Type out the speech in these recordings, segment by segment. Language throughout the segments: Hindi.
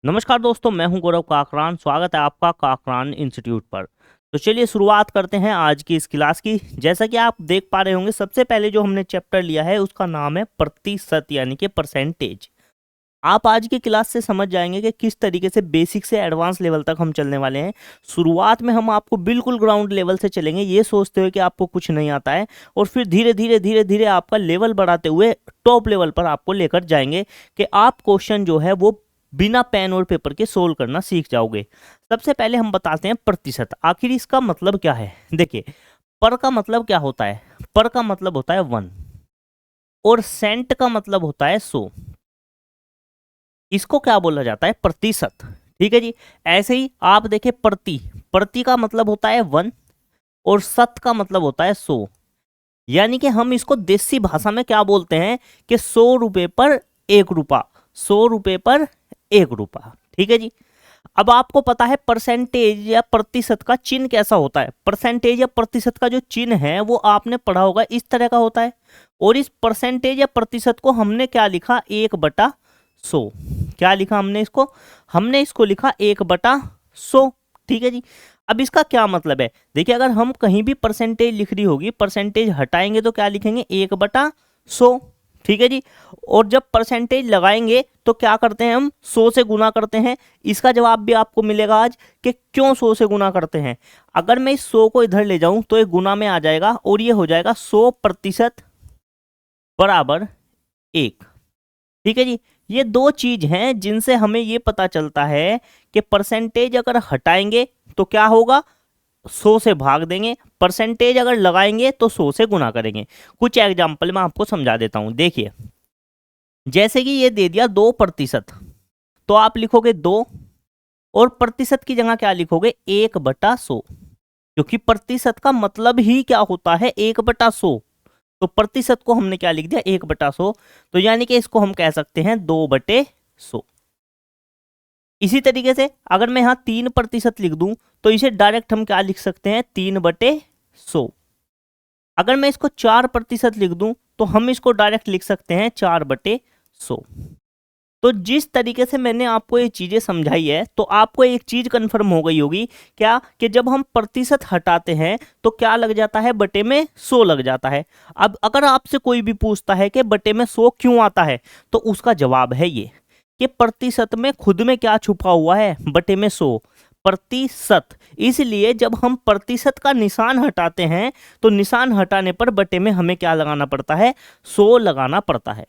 नमस्कार दोस्तों, मैं हूं गौरव काकरान। स्वागत है आपका काकरान इंस्टीट्यूट पर। तो चलिए शुरुआत करते हैं आज की इस क्लास की। जैसा कि आप देख पा रहे होंगे, सबसे पहले जो हमने चैप्टर लिया है उसका नाम है प्रतिशत यानी कि परसेंटेज। आप आज की क्लास से समझ जाएंगे कि किस तरीके से बेसिक से एडवांस लेवल तक हम चलने वाले हैं। शुरुआत में हम आपको बिल्कुल ग्राउंड लेवल से चलेंगे, ये सोचते हुए कि आपको कुछ नहीं आता है, और फिर धीरे धीरे धीरे धीरे आपका लेवल बढ़ाते हुए टॉप लेवल पर आपको लेकर जाएंगे कि आप क्वेश्चन जो है वो बिना पेन और पेपर के सोल्व करना सीख जाओगे। सबसे पहले हम बताते हैं प्रतिशत। आखिर इसका मतलब क्या है? देखिए, पर का मतलब क्या होता है? पर का मतलब होता है 1 और सेंट का मतलब होता है 100। इसको क्या बोला जाता है? प्रतिशत। ठीक है जी। ऐसे ही आप देखें, प्रति प्रति का मतलब होता है 1 और शत का मतलब होता है 100। यानी कि हम इसको देसी भाषा में क्या बोलते हैं कि 100 रुपए पर 1 रुपया, 100 रुपए पर 1 रुपया। ठीक है जी। अब आपको पता है परसेंटेज या प्रतिशत का चिन्ह कैसा होता है। परसेंटेज या प्रतिशत का जो चिन्ह है वो आपने पढ़ा होगा, इस तरह का होता है। और इस परसेंटेज या प्रतिशत को हमने क्या लिखा? 1/100। क्या लिखा हमने इसको? हमने इसको लिखा 1/100। ठीक है जी। अब इसका क्या मतलब है? देखिए, अगर हम कहीं भी परसेंटेज लिख रही होगी, परसेंटेज हटाएंगे तो क्या लिखेंगे? 1/100। ठीक है जी। और जब परसेंटेज लगाएंगे तो क्या करते हैं? हम 100 से गुना करते हैं। इसका जवाब भी आपको मिलेगा आज कि क्यों 100 से गुना करते हैं। अगर मैं इस 100 को इधर ले जाऊं तो ये गुना में आ जाएगा और ये हो जाएगा 100% बराबर 1। ठीक है जी। ये दो चीज हैं जिनसे हमें ये पता चलता है कि परसेंटेज अगर हटाएंगे तो क्या होगा? 100 से भाग देंगे। परसेंटेज अगर लगाएंगे तो 100 से गुना करेंगे। कुछ एग्जाम्पल मैं आपको समझा देता हूं। देखिए, जैसे कि ये दे दिया 2%, तो आप लिखोगे 2 और प्रतिशत की जगह क्या लिखोगे? 1/100। क्योंकि प्रतिशत का मतलब ही क्या होता है? 1/100। तो प्रतिशत को हमने क्या लिख दिया? 1/100। तो यानी कि इसको हम कह सकते हैं 2/100। इसी तरीके से अगर मैं यहां 3% लिख दूं तो इसे डायरेक्ट हम क्या लिख सकते हैं? 3/100। अगर मैं इसको 4% लिख दूं तो हम इसको डायरेक्ट लिख सकते हैं 4/100। तो जिस तरीके से मैंने आपको ये चीजें समझाई है, तो आपको एक चीज कंफर्म हो गई होगी क्या? कि जब हम प्रतिशत हटाते हैं तो क्या लग जाता है? बटे में 100 लग जाता है। अब अगर आपसे कोई भी पूछता है कि बटे में 100 क्यों आता है, तो उसका जवाब है ये कि प्रतिशत में खुद में क्या छुपा हुआ है? बटे में 100 प्रतिशत। इसलिए जब हम प्रतिशत का निशान हटाते हैं तो निशान हटाने पर बटे में हमें क्या लगाना पड़ता है? 100 लगाना पड़ता है।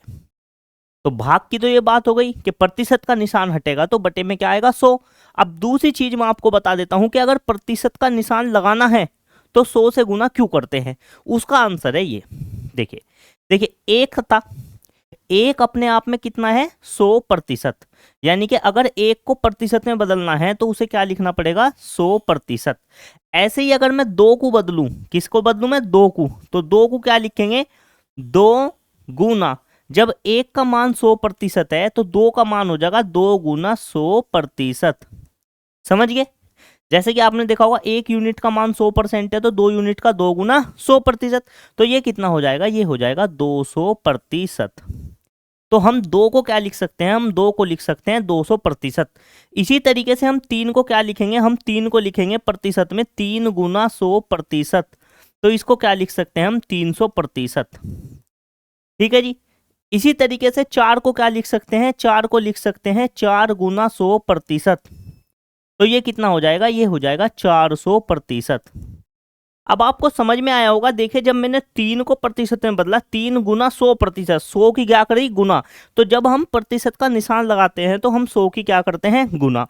तो भाग की तो ये बात हो गई कि प्रतिशत का निशान हटेगा तो बटे में क्या आएगा? 100। अब दूसरी चीज मैं आपको बता देता हूं कि अगर प्रतिशत का निशान लगाना है तो 100 से गुना क्यों करते हैं? उसका आंसर है ये। देखिए देखिए, एक था, एक अपने आप में कितना है? 100%। यानी कि अगर एक को प्रतिशत में बदलना है तो उसे क्या लिखना पड़ेगा? 100%। ऐसे ही अगर मैं 2 को बदलूं, किसको बदलूं मैं? 2 को, तो 2 को क्या लिखेंगे? 2 गुना, जब एक का मान 100% है तो 2 का मान हो जाएगा 2 गुना 100%। समझ गए? जैसे कि आपने देखा होगा, 1 यूनिट का मान 100% है तो 2 यूनिट का 2 गुना 100%। तो ये कितना हो जाएगा? ये हो जाएगा 200%। तो हम 2 को क्या लिख सकते हैं? हम 2 को लिख सकते हैं 200%। इसी तरीके से हम 3 को क्या लिखेंगे? हम 3 को लिखेंगे प्रतिशत में 3 गुना 100%। तो इसको क्या लिख सकते हैं हम? 300%। ठीक है जी। इसी तरीके से 4 को क्या लिख सकते हैं? 4 को लिख सकते हैं 4 गुना 100%। तो ये कितना हो जाएगा? ये हो जाएगा 400%। अब आपको समझ में आया होगा। देखिए, जब मैंने 3 को प्रतिशत में बदला, 3 गुना 100%, 100 की क्या करी? गुना। तो जब हम प्रतिशत का निशान लगाते हैं तो हम 100 की क्या करते हैं? गुना।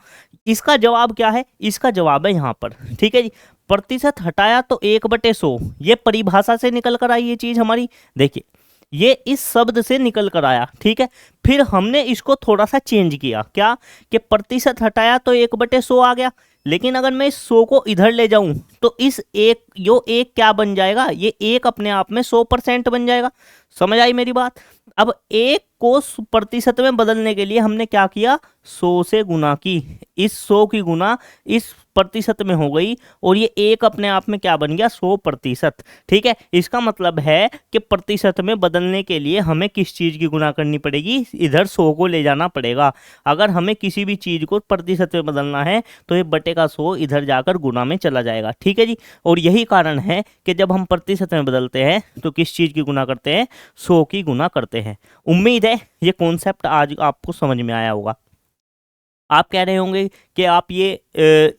इसका जवाब क्या है? इसका जवाब है यहाँ पर। ठीक है जी। प्रतिशत हटाया तो 1/100, ये परिभाषा से निकल कर आई ये चीज हमारी। देखिए, ये इस शब्द से निकल कर आया। ठीक है। फिर हमने इसको थोड़ा सा चेंज किया। क्या? कि प्रतिशत हटाया तो 1/100 आ गया, लेकिन अगर मैं इस 100 को इधर ले जाऊं तो इस एक यो एक क्या बन जाएगा, ये एक अपने आप में 100% बन जाएगा। समझ आई मेरी बात। अब एक को प्रतिशत में बदलने के लिए हमने क्या किया, 100 से गुना की, इस 100 की गुना इस प्रतिशत में हो गई और ये एक अपने आप में क्या बन गया, 100%। ठीक है, इसका मतलब है कि प्रतिशत में बदलने के लिए हमें किस चीज की गुना करनी पड़ेगी, इधर 100 को ले जाना पड़ेगा। अगर हमें किसी भी चीज को प्रतिशत में बदलना है तो ये बटे का 100 इधर जाकर गुना में चला जाएगा। ठीक है जी, और यही कारण है कि जब हम प्रतिशत में बदलते हैं तो किस चीज की गुना करते हैं, 100 की गुना करते हैं। उम्मीद है ये कॉन्सेप्ट आज आपको समझ में आया होगा। आप कह रहे होंगे कि आप ये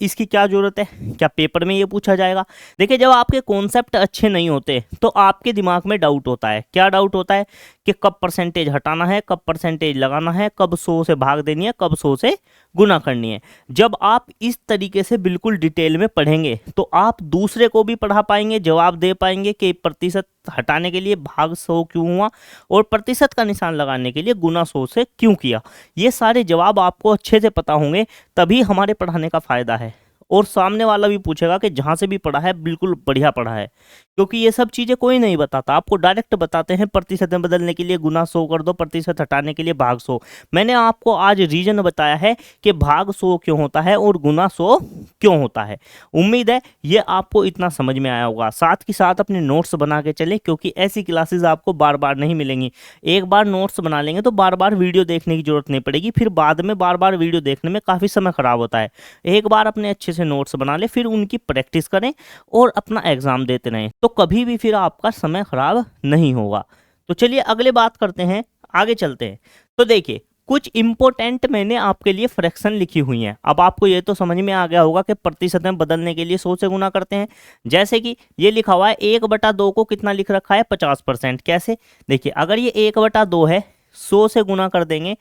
इसकी क्या जरूरत है, क्या पेपर में ये पूछा जाएगा। देखिए, जब आपके कॉन्सेप्ट अच्छे नहीं होते तो आपके दिमाग में डाउट होता है। क्या डाउट होता है कि कब परसेंटेज हटाना है, कब परसेंटेज लगाना है, कब 100 से भाग देनी है, कब 100 से गुना करनी है। जब आप इस तरीके से बिल्कुल डिटेल में पढ़ेंगे तो आप दूसरे को भी पढ़ा पाएंगे, जवाब दे पाएंगे कि प्रतिशत हटाने के लिए भाग 100 क्यों हुआ और प्रतिशत का निशान लगाने के लिए गुना 100 से क्यों किया। ये सारे जवाब आपको अच्छे से पता होंगे, तभी हमारे पढ़ाने का फायदा है। और सामने वाला भी पूछेगा कि जहाँ से भी पढ़ा है बिल्कुल बढ़िया पढ़ा है, क्योंकि ये सब चीज़ें कोई नहीं बताता, आपको डायरेक्ट बताते हैं प्रतिशत में बदलने के लिए गुना 100 कर दो, प्रतिशत हटाने के लिए भाग 100। मैंने आपको आज रीजन बताया है कि भाग 100 क्यों होता है और गुना 100 क्यों होता है। उम्मीद है ये आपको इतना समझ में आया होगा। साथ ही साथ अपने नोट्स बना के चले, क्योंकि ऐसी क्लासेस आपको बार बार नहीं मिलेंगी। एक बार नोट्स बना लेंगे तो बार बार वीडियो देखने की जरूरत नहीं पड़ेगी, फिर बाद में बार बार वीडियो देखने में काफ़ी समय खराब होता है। एक बार अपने अच्छे से नोट्स बना ले, फिर उनकी प्रैक्टिस करें और अपना एग्जाम देते रहें, तो कभी भी फिर आपका समय खराब नहीं होगा। तो चलिए अगले बात करते हैं, आगे चलते हैं। तो देखिए, कुछ इंपॉर्टेंट मैंने आपके लिए फ्रैक्शन लिखी हुई हैं। अब आपको ये तो समझ में आ गया होगा कि प्रतिशत में बदलने के लिए 100 से गुना करते हैं। जैसे कि ये लिखा हुआ है 1/2 को कितना लिख रखा है, 50%। कैसे, देखिए, अगर ये 1/2 है, 100 से गुना कर देंगे,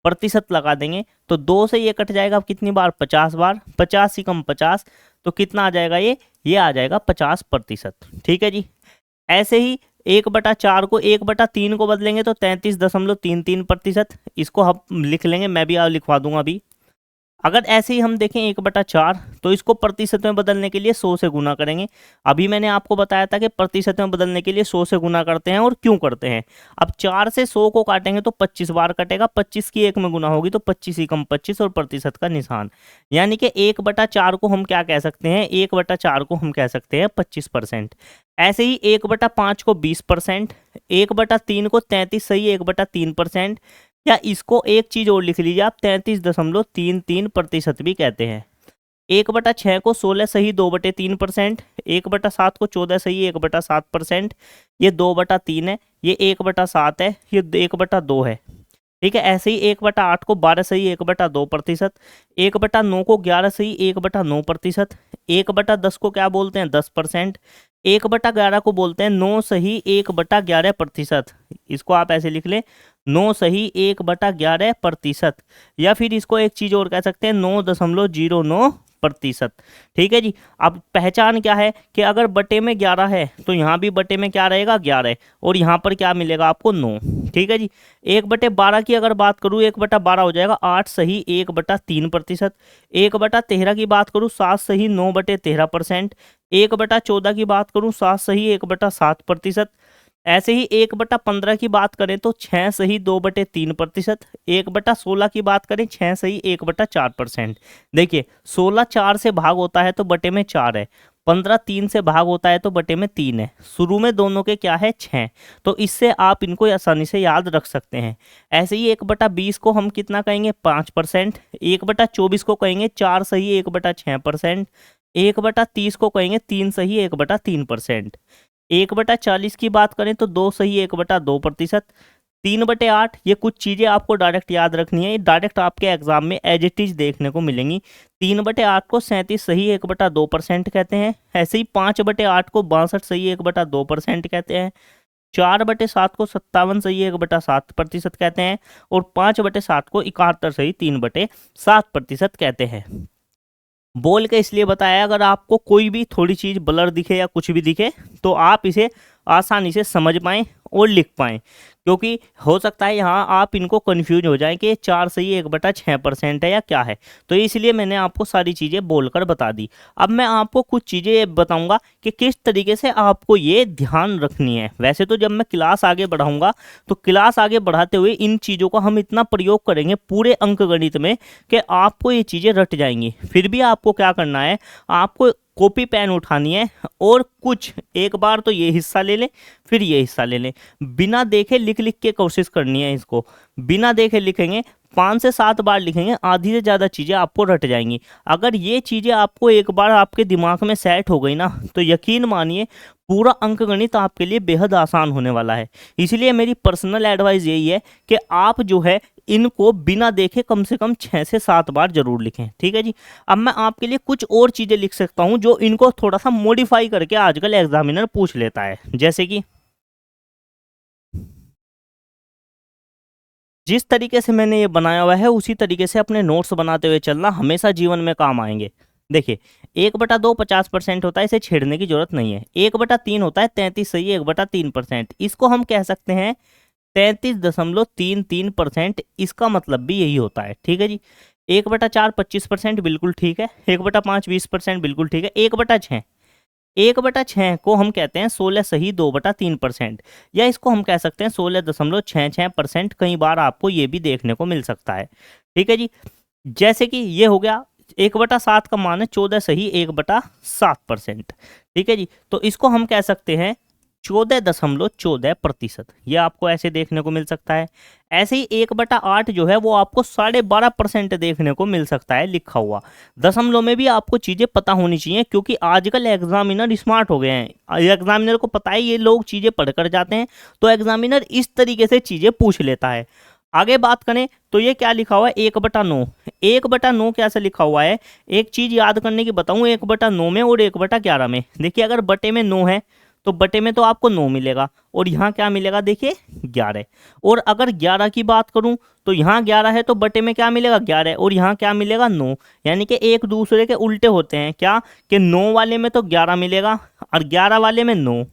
प्रतिशत लगा देंगे तो 2 से ये कट जाएगा कितनी बार, 50 बार। 50 से कम 50 तो कितना आ जाएगा, ये आ जाएगा 50%। ठीक है जी। ऐसे ही 1/4 को 1/3 को बदलेंगे तो 33.33%। इसको हम लिख लेंगे, मैं भी लिखवा दूंगा अभी। अगर ऐसे ही हम देखें 1/4 तो इसको प्रतिशत में बदलने के लिए 100 से गुना करेंगे। अभी मैंने आपको बताया था कि प्रतिशत में बदलने के लिए 100 से गुना करते हैं और क्यों करते हैं। अब 4 से 100 को काटेंगे तो 25 बार कटेगा, 25 की 1 में गुना होगी तो 25 ही कम 25 और प्रतिशत का निशान, यानी कि 1/4 को हम क्या कह सकते हैं, 1/4 को हम कह सकते हैं 25%। ऐसे ही 1/5 को 20%, 1/3 को 33 सही 1/3%, या इसको एक चीज और लिख लीजिए आप, 33.33% भी कहते हैं। 1/6 को 16 सही 2/3%, 1/7 को 14 सही 1/7%, ये 2/3 है, ये 1/7 है, ये 1/2 है। ठीक है, ऐसे ही 1/8 को 12 सही 1/2%, 1/9 को 11 सही 1/9%, 1/10 को क्या बोलते हैं, 10%, 1/11 को बोलते हैं 9 सही 1/11%। इसको आप ऐसे लिख लें, 9 सही 1/11%, या फिर इसको एक चीज और कह सकते हैं 9.09%। ठीक है जी। अब पहचान क्या है कि अगर बटे में 11 है तो यहाँ भी बटे में क्या रहेगा, 11, और यहाँ पर क्या मिलेगा आपको, 9। ठीक है जी। 1/12 की अगर बात करूँ, 1/12 हो जाएगा 8 सही 1/3%, 1/13 की बात करूँ 7 सही 9/13%, 1/14 की बात करूँ 7 सही 1/7%। ऐसे ही 1/15 की बात करें तो 6 सही 2/3%, 1/16 की बात करें 6 सही 1/4%। देखिए, 16 4 से भाग होता है तो बटे में 4 है, 15 3 से भाग होता है तो बटे में 3 है, शुरू में दोनों के क्या है, 6। तो इससे आप इनको आसानी से याद रख सकते हैं। ऐसे ही 1/20 को हम कितना कहेंगे, 5%, 1/24 को कहेंगे 4 सही 1/6%, 1/30 को कहेंगे 3 सही 1/3%, 1/40 की बात करें तो 2 सही 1/2%, 3/8। ये कुछ चीज़ें आपको डायरेक्ट याद रखनी है, ये डायरेक्ट आपके एग्जाम में एज इट इज देखने को मिलेंगी। 3/8 को 37 सही 1/2% कहते हैं। ऐसे ही 5/8 को 62 सही 1/2% कहते हैं। 4/7 को 57 सही 1/7% कहते हैं, और 5/7 को 71 सही 3/7% कहते हैं। बोल के इसलिए बताया, अगर आपको कोई भी थोड़ी चीज ब्लर दिखे या कुछ भी दिखे तो आप इसे आसानी से समझ पाएँ और लिख पाएँ, क्योंकि हो सकता है यहाँ आप इनको कन्फ्यूज हो जाएं कि 4 सही 1/6% है या क्या है। तो इसलिए मैंने आपको सारी चीज़ें बोलकर बता दी। अब मैं आपको कुछ चीज़ें बताऊंगा कि किस तरीके से आपको ये ध्यान रखनी है। वैसे तो जब मैं क्लास आगे बढ़ाऊंगा तो क्लास आगे बढ़ाते हुए इन चीज़ों का हम इतना प्रयोग करेंगे पूरे अंकगणित में कि आपको ये चीज़ें रट जाएंगी। फिर भी आपको क्या करना है, आपको कॉपी पेन उठानी है और कुछ एक बार तो ये हिस्सा ले लें, फिर ये हिस्सा ले लें, बिना देखे लिख लिख के कोशिश करनी है इसको। बिना देखे लिखेंगे, 5 से 7 बार लिखेंगे, आधी से ज़्यादा चीज़ें आपको रट जाएंगी। अगर ये चीज़ें आपको एक बार आपके दिमाग में सेट हो गई ना, तो यकीन मानिए पूरा अंकगणित आपके लिए बेहद आसान होने वाला है। इसलिए मेरी पर्सनल एडवाइस यही है कि आप जो है इनको बिना देखे कम से कम 6 से 7 बार जरूर लिखें। ठीक है जी। अब मैं आपके लिए कुछ और चीज़ें लिख सकता हूँ जो इनको थोड़ा सा मॉडिफाई करके आजकल एग्जामिनर पूछ लेता है। जैसे कि जिस तरीके से मैंने ये बनाया हुआ है उसी तरीके से अपने नोट्स बनाते हुए चलना, हमेशा जीवन में काम आएंगे। देखिए 1/2 50% होता है, इसे छेड़ने की जरूरत नहीं है। 1/3 होता है 33 सही 1/3%, इसको हम कह सकते हैं 33.33%। इसका मतलब भी यही होता है। ठीक है जी। 1/4 25% बिल्कुल ठीक है। 1/5 20% बिल्कुल ठीक है। 1/6 1/6 को हम कहते हैं 16 सही 2/3%, या इसको हम कह सकते हैं 16.66%। कई बार आपको ये भी देखने को मिल सकता है। ठीक है जी। जैसे कि ये हो गया 1/7 का मान है 14 सही 1/7%। ठीक है जी। तो इसको हम कह सकते हैं 14.14%। यह आपको ऐसे देखने को मिल सकता है। ऐसे ही 1/8 जो है वो आपको 12.5% देखने को मिल सकता है लिखा हुआ। दशमलव में भी आपको चीज़ें पता होनी चाहिए, क्योंकि आजकल एग्जामिनर स्मार्ट हो गए हैं। एग्जामिनर को पता है ये लोग चीज़ें पढ़ कर जाते हैं, तो एग्जामिनर इस तरीके से चीज़ें पूछ लेता है। आगे बात करें तो ये क्या लिखा हुआ है 1/9। 1/9 कैसे लिखा हुआ है, एक चीज़ याद करने की बताऊँ। 1/9 में और 1/11 में, देखिए अगर बटे में 9 है तो बटे में तो आपको 9 मिलेगा, और यहाँ क्या मिलेगा देखिए 11। और अगर 11 की बात करूँ तो यहाँ 11 है तो बटे में क्या मिलेगा 11, और यहाँ क्या मिलेगा 9। यानी कि एक दूसरे के उल्टे होते हैं। क्या कि 9 वाले में तो 11 मिलेगा और 11 वाले में 9।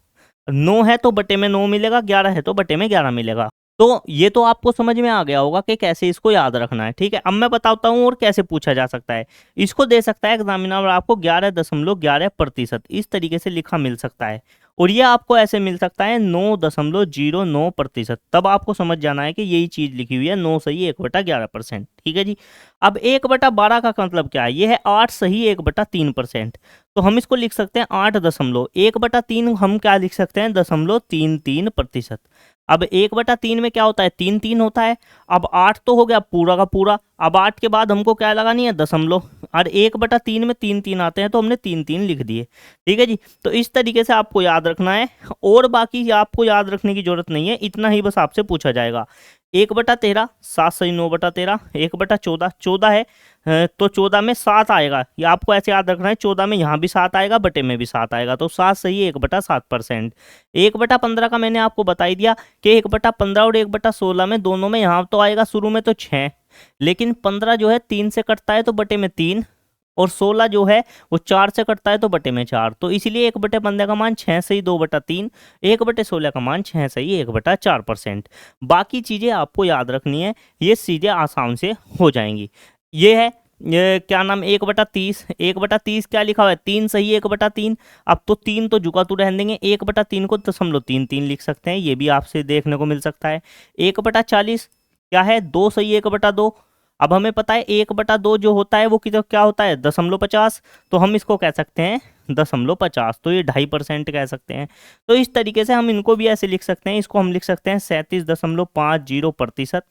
9 है तो बटे में 9 मिलेगा, 11 है तो बटे में 11 मिलेगा। तो ये तो आपको समझ में आ गया होगा कि कैसे इसको याद रखना है। ठीक है। अब मैं बताता हूँ और कैसे पूछा जा सकता है। इसको दे सकता है एग्जामिनर आपको 11.11%, इस तरीके से लिखा मिल सकता है। और ये आपको ऐसे मिल सकता है 9.09%। तब आपको समझ जाना है कि यही चीज लिखी हुई है 9 सही 1/11%। ठीक है जी। अब 1/12 का मतलब क्या है, ये है 8 सही 1/3%। तो हम इसको लिख सकते हैं 8.1/3 हम क्या लिख सकते हैं 0.33%। अब 1/3 में क्या होता है 3 होता है। अब 8 तो हो गया पूरा का पूरा। अब 8 के बाद हमको क्या लगानी है दशमलव, और 1/3 में 3 आते हैं तो हमने 3 लिख दिए। ठीक है जी। तो इस तरीके से आपको याद रखना है, और बाकी आपको याद रखने की जरूरत नहीं है, इतना ही बस आपसे पूछा जाएगा। 1/13 7 सही 9/13। 1/14 14 है, तो 14 में 7 आएगा। ये आपको ऐसे याद रखना है, 14 में यहाँ भी 7 आएगा, बटे में भी 7 आएगा, तो 7 सही 1/7%। 1/15 का मैंने आपको बता ही दिया कि 1/15 और 1/16 में दोनों में यहाँ तो आएगा शुरू में तो 6, लेकिन 15 जो है 3 से कटता है तो बटे में 3, और 16 जो है वो 4 से कटता है तो बटे में 4। तो इसलिए 1/15 का मान 6 सही 2/3, 1/16 का मान 6 सही 1/4%। बाकी चीज़ें आपको याद रखनी है, ये चीज़ें आसान से हो जाएंगी। ये है ये क्या नाम 1/30। 1/30 क्या लिखा हुआ है 3 सही 1/3। अब तो 3 तो जुगा तू रहने देंगे, 1/3 को 0.33 लिख सकते हैं, ये भी आपसे देखने को मिल सकता है। 1/40 क्या है 2 सही 1/2। अब हमें पता है 1/2 जो होता है वो क्या होता है 0.50, तो हम इसको कह सकते हैं 0.50, तो ये 2.5% कह सकते हैं। तो इस तरीके से हम इनको भी ऐसे लिख सकते हैं। इसको हम लिख सकते हैं 37.50%।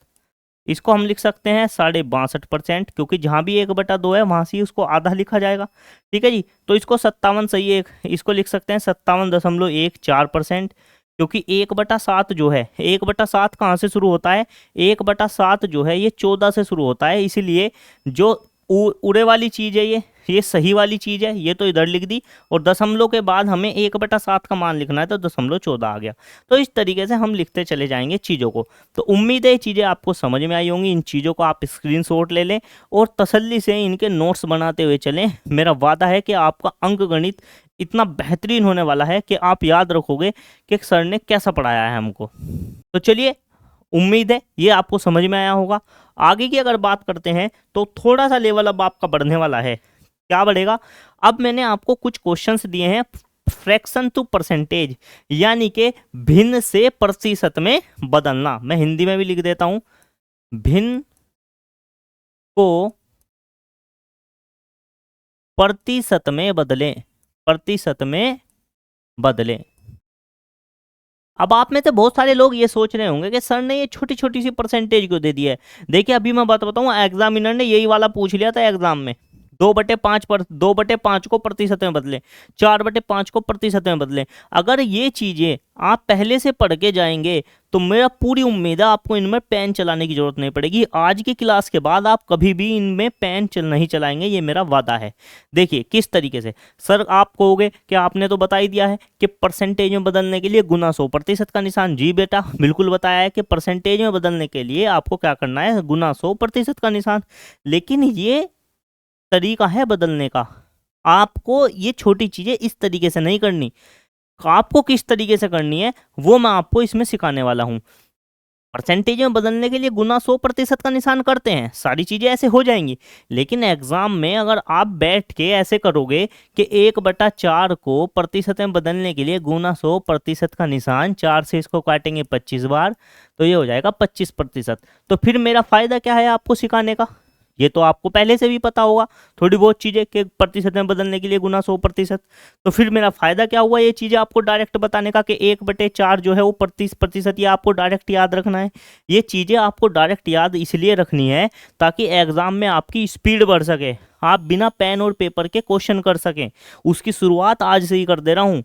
इसको हम लिख सकते हैं 62.5%, क्योंकि जहाँ भी 1/2 है वहाँ से ही उसको आधा लिखा जाएगा। ठीक है जी। तो इसको 57 सही एक, इसको लिख सकते हैं 57.14%, क्योंकि 1/7 जो है 1/7 कहाँ से शुरू होता है 1/7 जो है ये 14 से शुरू होता है, इसीलिए जो उड़े वाली चीज़ है ये ये सही वाली चीज़ है, ये तो इधर लिख दी, और दशमलव के बाद हमें 1/7 का मान लिखना है तो 0.14 आ गया। तो इस तरीके से हम लिखते चले जाएंगे चीज़ों को। तो उम्मीद है ये चीज़ें आपको समझ में आई होंगी। इन चीज़ों को आप स्क्रीनशॉट ले लें और तसल्ली से इनके नोट्स बनाते हुए चलें। मेरा वादा है कि आपका अंकगणित इतना बेहतरीन होने वाला है कि आप याद रखोगे कि सर ने कैसा पढ़ाया है हमको। तो चलिए, उम्मीद है ये आपको समझ में आया होगा। आगे की अगर बात करते हैं तो थोड़ा सा लेवल अब आपका बढ़ने वाला है। क्या बढ़ेगा? अब मैंने आपको कुछ क्वेश्चंस दिए हैं फ्रैक्शन टू परसेंटेज, यानी कि भिन्न से प्रतिशत में बदलना। मैं हिंदी में भी लिख देता हूं, भिन्न को प्रतिशत में बदलें, प्रतिशत में बदलें। अब आप में से बहुत सारे लोग ये सोच रहे होंगे कि सर ने ये छोटी छोटी सी परसेंटेज क्यों दे दी है। देखिए, अभी मैं बात बताऊं, एग्जामिनर ने यही वाला पूछ लिया था एग्जाम में। 2/5 को प्रतिशत में बदलें, 4/5 को प्रतिशत में बदलें। अगर ये चीजें आप पहले से पढ़ के जाएंगे तो मेरा पूरी उम्मीद है आपको इनमें पेन चलाने की जरूरत नहीं पड़ेगी। आज की क्लास के बाद आप कभी भी इनमें पेन नहीं चलाएंगे, ये मेरा वादा है। देखिए किस तरीके से। सर आप कहोगे कि आपने तो बता ही दिया है कि परसेंटेज में बदलने के लिए गुना 100 प्रतिशत का निशान। जी बेटा, बिल्कुल बताया है कि परसेंटेज में बदलने के लिए आपको क्या करना है, गुना 100 प्रतिशत का निशान। लेकिन ये तरीका है बदलने का। आपको ये छोटी चीजें इस तरीके से नहीं करनी। आपको किस तरीके से करनी है वो मैं आपको इसमें सिखाने वाला हूं। परसेंटेज में बदलने के लिए गुना 100 प्रतिशत का निशान करते हैं, सारी चीजें ऐसे हो जाएंगी। लेकिन एग्जाम में अगर आप बैठ के ऐसे करोगे कि 1/4 को प्रतिशत में बदलने के लिए गुना 100 प्रतिशत का निशान, 4 से इसको काटेंगे 25 बार, तो ये हो जाएगा 25%। तो फिर मेरा फायदा क्या है आपको सिखाने का? ये तो आपको पहले से भी पता होगा थोड़ी बहुत चीजें कि प्रतिशत में बदलने के लिए गुना 100 प्रतिशत। तो फिर मेरा फायदा क्या हुआ ये चीजें आपको डायरेक्ट बताने का कि 1/4 जो है वो 25%, ये आपको डायरेक्ट याद रखना है। ये चीजें आपको डायरेक्ट याद इसलिए रखनी है ताकि एग्जाम में आपकी स्पीड बढ़ सके, आप बिना पेन और पेपर के क्वेश्चन कर सकें। उसकी शुरुआत आज से ही कर दे रहा हूँ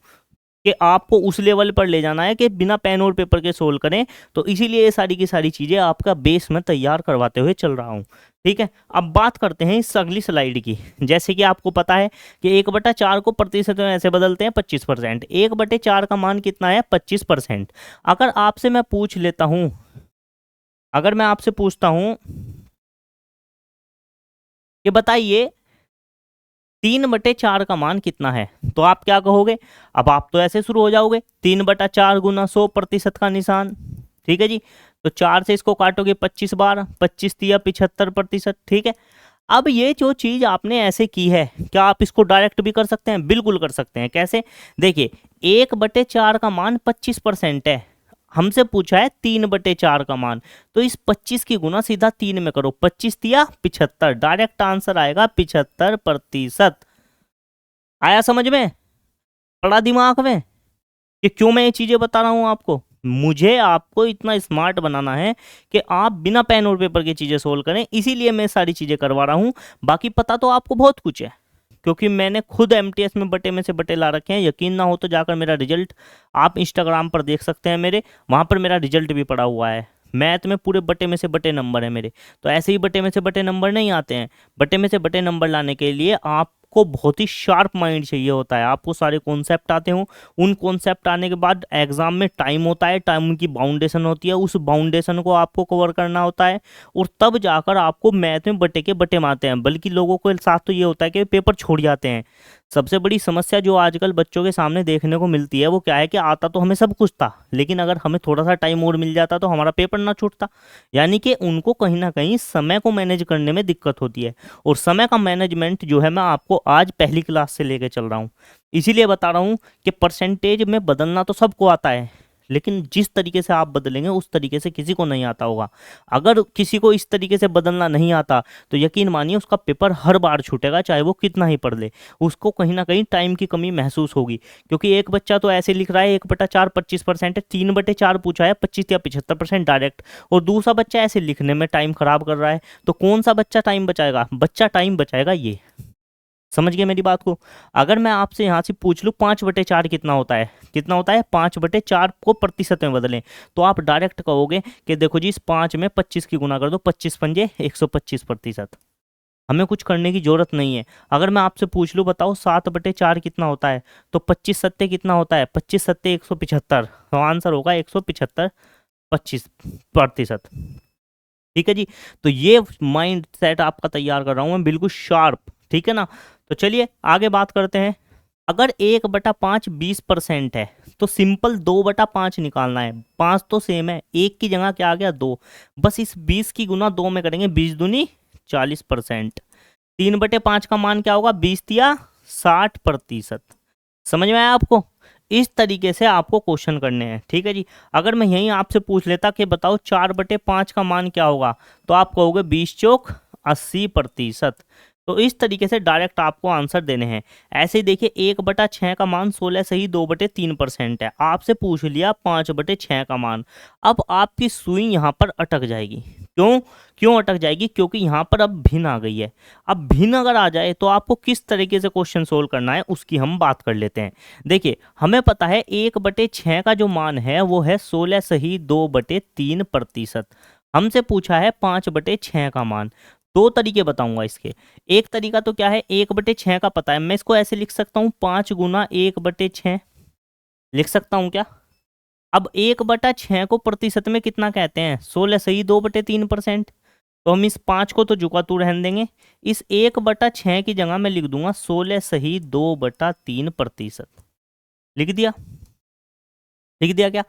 कि आपको उस लेवल पर ले जाना है कि बिना पेन और पेपर के सोल्व करें। तो इसीलिए ये सारी की सारी चीज़ें आपका बेस में तैयार करवाते हुए चल रहा हूँ। ठीक है, अब बात करते हैं इस अगली स्लाइड की। जैसे कि आपको पता है कि 1/4 को प्रतिशत में ऐसे बदलते हैं 25%। 1/4 का मान कितना है? 25%। अगर आपसे मैं पूछ लेता हूँ, अगर मैं आपसे पूछता हूँ कि बताइए 3/4 का मान कितना है, तो आप क्या कहोगे? अब आप तो ऐसे शुरू हो जाओगे, 3/4 गुना 100 प्रतिशत का निशान। ठीक है जी, तो 4 से इसको काटोगे 25 बार, 25 तिया 75%। ठीक है, अब ये जो चीज आपने ऐसे की है, क्या आप इसको डायरेक्ट भी कर सकते हैं? बिल्कुल कर सकते हैं। कैसे? देखिए, 1/4 का मान 25% है, हमसे पूछा है 3/4 का मान, तो इस 25 की गुना सीधा 3 में करो, 25 तिया 75, डायरेक्ट आंसर आएगा 75%। आया समझ में? पड़ा दिमाग में कि क्यों मैं ये चीजें बता रहा हूं आपको? मुझे आपको इतना स्मार्ट बनाना है कि आप बिना पेन और पेपर की चीजें सोल्व करें, इसीलिए मैं सारी चीजें करवा रहा हूं। बाकी पता तो आपको बहुत कुछ है, क्योंकि मैंने खुद एमटीएस में बटे में से बटे ला रखे हैं। यकीन ना हो तो जाकर मेरा रिजल्ट आप इंस्टाग्राम पर देख सकते हैं मेरे, वहाँ पर मेरा रिजल्ट भी पड़ा हुआ है। मैथ में पूरे बटे में से बटे नंबर है मेरे। तो ऐसे ही बटे में से बटे नंबर नहीं आते हैं। बटे में से बटे नंबर लाने के लिए आपको बहुत ही शार्प माइंड चाहिए होता है, आपको सारे कॉन्सेप्ट आते हो। उन कॉन्सेप्ट आने के बाद एग्जाम में टाइम होता है, टाइम की बाउंडेशन होती है, उस बाउंडेशन को आपको कवर करना होता है, और तब जाकर आपको मैथ में बटे के बटे मारते हैं। बल्कि लोगों के साथ तो ये होता है कि पेपर छोड़ जाते हैं। सबसे बड़ी समस्या जो आजकल बच्चों के सामने देखने को मिलती है वो क्या है कि आता तो हमें सब कुछ था, लेकिन अगर हमें थोड़ा सा टाइम और मिल जाता तो हमारा पेपर ना छूटता। यानी कि उनको कहीं ना कहीं समय को मैनेज करने में दिक्कत होती है, और समय का मैनेजमेंट जो है मैं आपको आज पहली क्लास से लेके चल रहा हूँ। इसीलिए बता रहा हूँ कि परसेंटेज में बदलना तो सबको आता है, लेकिन जिस तरीके से आप बदलेंगे उस तरीके से किसी को नहीं आता होगा। अगर किसी को इस तरीके से बदलना नहीं आता तो यकीन मानिए उसका पेपर हर बार छूटेगा, चाहे वो कितना ही पढ़ ले। उसको कहीं ना कहीं टाइम की कमी महसूस होगी, क्योंकि एक बच्चा तो ऐसे लिख रहा है 1/4 25% है, 3/4 पूछा है 25 या 75% डायरेक्ट, और दूसरा बच्चा ऐसे लिखने में टाइम खराब कर रहा है। तो कौन सा बच्चा टाइम बचाएगा? बच्चा टाइम बचाएगा ये। समझ गए मेरी बात को? अगर मैं आपसे यहाँ से पूछ लूँ 5/4 कितना होता है, कितना होता है? 5/4 को प्रतिशत में बदलें, तो आप डायरेक्ट कहोगे कि देखो जी इस 5 में 25 की गुना कर दो, 25 पंजे 125%। हमें कुछ करने की जरूरत नहीं है। अगर मैं आपसे पूछ लूँ बताओ 7/4 कितना होता है, तो 25 सत्ते कितना होता है, 25 सत्ते 175, तो आंसर होगा 175 25%। ठीक है जी। तो ये माइंड सेट आपका तैयार कर रहा हूं मैं, बिल्कुल शार्प। ठीक है ना। तो चलिए आगे बात करते हैं। अगर 1/5 20% है तो सिंपल 2/5 निकालना है। 5 तो सेम है, एक की जगह क्या आ गया 2, बस इस 20 की गुना 2 में करेंगे, 20 दूनी 40%। 3/5 का मान क्या होगा, 20 या 60%। समझ में आया आपको। इस तरीके से आपको क्वेश्चन करने हैं। ठीक है जी। अगर मैं यहीं आपसे पूछ लेता कि बताओ 4/5 का मान क्या होगा, तो आप कहोगे 20 चौक 80%। तो इस तरीके से डायरेक्ट आपको आंसर देने हैं। ऐसे ही देखिए 1/6 का मान 16 सही 2/3% है। आपसे पूछ लिया 5/6 का मान। अब आपकी सुई यहाँ पर अटक जाएगी। क्यों क्यों अटक जाएगी, क्योंकि यहाँ पर अब भिन्न आ गई है। अब भिन्न अगर आ जाए तो आपको किस तरीके से क्वेश्चन सोल्व करना है उसकी हम बात कर लेते हैं। देखिए हमें पता है 1/6 का जो मान है वो है 16 सही 2/3%। हमसे पूछा है 5/6 का मान। दो तरीके बताऊंगा इसके। एक तरीका तो क्या है, 1/6 का पता है, मैं इसको ऐसे लिख सकता हूँ 5 गुना 1/6 लिख सकता हूँ क्या। अब 1/6 को प्रतिशत में कितना कहते हैं, 16 सही 2/3%। तो हम इस 5 को तो जुका तू रहने देंगे, इस 1/6 की जगह मैं लिख दूंगा 16 सही 2/3%। लिख दिया। लिख दिया क्या।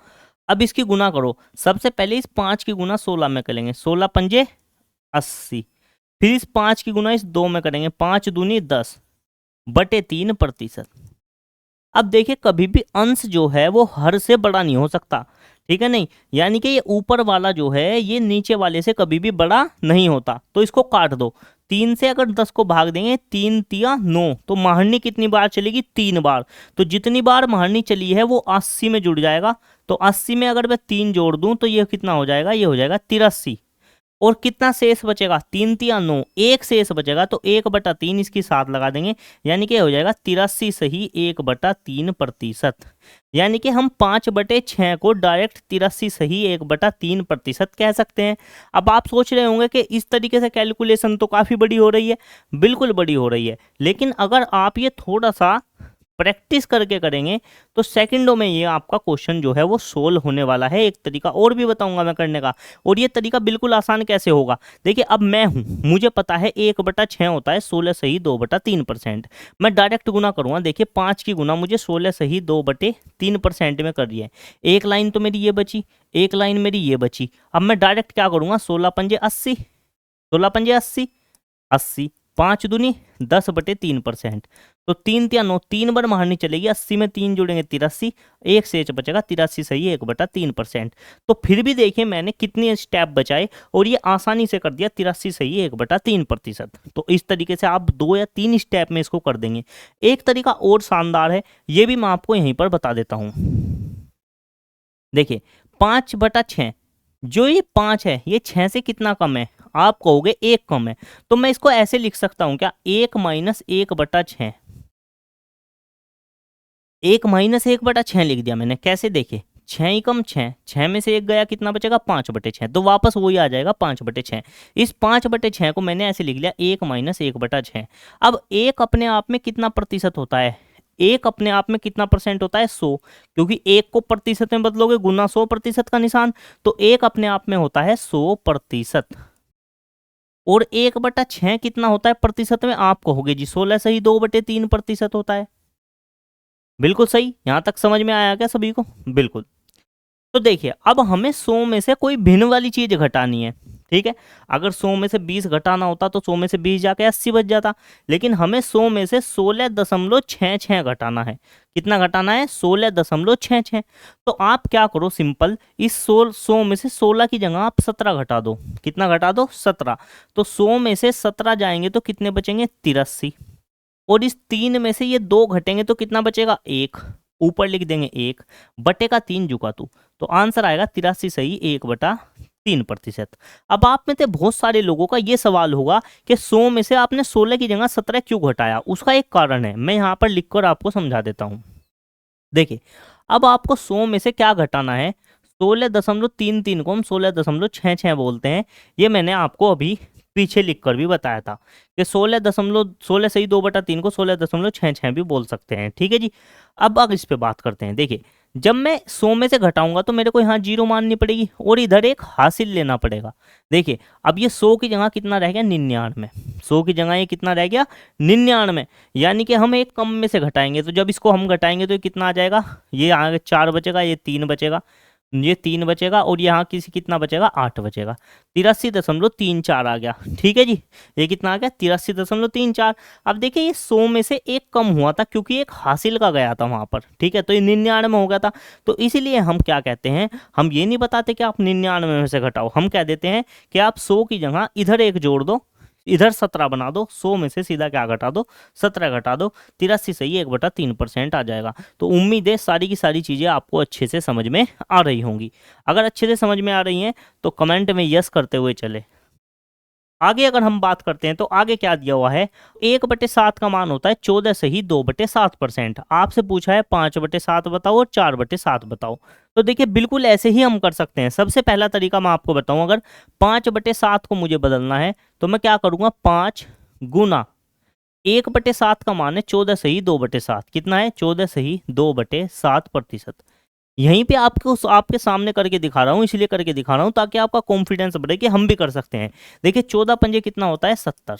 अब इसकी गुना करो। सबसे पहले इस 5 की गुना 16 में करेंगे, 16 पंजे 80। फिर इस 5 की गुना इस 2 में करेंगे, 5 दूनी 10/3%। अब देखिए कभी भी अंश जो है वो हर से बड़ा नहीं हो सकता। ठीक है नहीं, यानी कि ये ऊपर वाला जो है ये नीचे वाले से कभी भी बड़ा नहीं होता। तो इसको काट दो। 3 से अगर 10 को भाग देंगे, 3 तिया 9, तो महारनी कितनी बार चलेगी, 3 बार। तो जितनी बार महारनी चली है वो 80 में जुड़ जाएगा। तो 80 में अगर मैं 3 जोड़ दूं तो ये कितना हो जाएगा, ये हो जाएगा 83। और कितना शेष बचेगा, 3 तिया 9, एक शेष बचेगा, तो 1/3 इसकी साथ लगा देंगे, यानी कि हो जाएगा 83 सही 1/3%। यानी कि हम 5/6 को डायरेक्ट 83 सही 1/3% कह सकते हैं। अब आप सोच रहे होंगे कि इस तरीके से कैलकुलेशन तो काफ़ी बड़ी हो रही है। बिल्कुल बड़ी हो रही है, लेकिन अगर आप ये थोड़ा सा प्रैक्टिस करके करेंगे तो सेकंडों में ये आपका क्वेश्चन जो है वो सोल्व होने वाला है। एक तरीका और भी बताऊंगा मैं करने का, और ये तरीका बिल्कुल आसान कैसे होगा। देखिए अब मैं हूं, मुझे पता है 1/6 होता है 16 सही 2/3%। मैं डायरेक्ट गुना करूंगा। देखिए 5 की गुना मुझे 16 सही 2/3% में कर रही है। एक लाइन तो मेरी ये बची, एक लाइन मेरी ये बची। अब मैं डायरेक्ट क्या करूंगा, 16 पंजे 80, 16 पंजे 80, 80, 5 दूनी 10/3%। तो 3 तिया 9, 3 बार महारनी चलेगी, 80 में 3 जोड़ेंगे 83, एक शेष बचेगा 83 सही 1/3%। तो फिर भी देखिए मैंने कितने स्टेप बचाए और ये आसानी से कर दिया 83 सही 1/3%। तो इस तरीके से आप 2 या 3 स्टेप में इसको कर देंगे। एक तरीका और शानदार है, ये भी मैं आपको यहीं पर बता देता हूं। देखिए 5/6, जो ये 5 है ये 6 से कितना कम है, आप कहोगे 1 कम है। तो मैं इसको ऐसे लिख सकता हूं क्या, 1 माइनस 1/6। 1 - 1/6 लिख दिया मैंने। कैसे, देखे 6 ही कम 6, 6 में से 1 गया, कितना बचेगा 5/6। तो वापस वही आ जाएगा 5/6। इस 5/6 को मैंने ऐसे लिख लिया 1 - 1/6। अब 1 अपने आप में कितना प्रतिशत होता है, 1 अपने आप में कितना परसेंट होता है 100, क्योंकि 1 को प्रतिशत में बदलोगे गुना 100% का निशान, तो 1 अपने आप में होता है 100%। और 1/6 कितना होता है प्रतिशत में, आप कहोगे जी 16 सही 2/3% होता है। बिल्कुल सही। यहां तक समझ में आया क्या सभी को, बिल्कुल। तो देखिए अब हमें 100 में से कोई भिन्न वाली चीज घटानी है। ठीक है, अगर 100 में से 20 घटाना होता तो 100 में से 20 जाके 80 बच जाता, लेकिन हमें 100 में से 16.66 घटाना है। कितना घटाना है, 16.66। तो आप क्या करो, सिंपल इस 100 में से 16 की जगह आप 17 घटा दो। कितना घटा दो, 17। तो 100 में से 17 जाएंगे तो कितने बचेंगे, 83। और इस 3 में से ये 2 घटेंगे तो कितना बचेगा, 1। ऊपर लिख देंगे 1 बटे का 3 जुका तू, तो आंसर आएगा 83 सही 1/3%। अब आप में से बहुत सारे लोगों का ये सवाल होगा कि 100 में से आपने 16 की जगह 17 क्यों घटाया। उसका एक कारण है, मैं यहाँ पर लिखकर आपको समझा देता हूँ। देखिए अब आपको 100 में से क्या घटाना है, 16.33 को हम 16.66 बोलते हैं। ये मैंने आपको अभी पीछे लिखकर भी बताया था कि 16.16 को 16.66 भी बोल सकते हैं। ठीक है जी। अब इस पे बात करते हैं। देखिए, जब मैं 100 में से घटाऊंगा तो मेरे को यहाँ 0 माननी पड़ेगी और इधर एक हासिल लेना पड़ेगा। देखिए, अब ये 100 की जगह कितना रह गया, 99। 100 की जगह ये कितना रह गया, 99। यानी कि हम एक कम में से घटाएंगे, तो जब इसको हम घटाएंगे तो ये कितना आ जाएगा, ये आगे 4 बचेगा, ये 3 बचेगा, ये 3 बचेगा और यहाँ कितना बचेगा, 8 बचेगा। 83.34 आ गया। ठीक है जी। ये कितना आ गया, 83.34। अब देखिए, ये 100 में से एक कम हुआ था क्योंकि एक हासिल का गया था वहां पर। ठीक है, तो ये 99 में हो गया था। तो इसीलिए हम क्या कहते हैं, हम ये नहीं बताते कि आप 99 में से घटाओ, हम कह देते हैं कि आप 100 की जगह इधर एक जोड़ दो, इधर 17 बना दो, 100 में से सीधा क्या घटा दो, 17 घटा दो। 83 सही 1/3% आ जाएगा। तो उम्मीद है सारी की सारी चीज़ें आपको अच्छे से समझ में आ रही होंगी। अगर अच्छे से समझ में आ रही हैं तो कमेंट में यस करते हुए चले। आगे अगर हम बात करते हैं तो आगे क्या दिया हुआ है, 1/7 का मान होता है 14 सही 2/7%। आपसे पूछा है 5/7 बताओ और 4/7 बताओ। तो देखिए, बिल्कुल ऐसे ही हम कर सकते हैं। सबसे पहला तरीका मैं आपको बताऊं, अगर 5/7 को मुझे बदलना है तो मैं क्या करूंगा, 5 गुना 1/7 का मान है 14 सही 2/7, कितना है, 14 सही 2/7%। यहीं पे आपको आपके सामने करके दिखा रहा हूँ, इसलिए करके दिखा रहा हूँ ताकि आपका कॉन्फिडेंस बढ़े कि हम भी कर सकते हैं। देखिए, 14 पंजे कितना होता है, 70।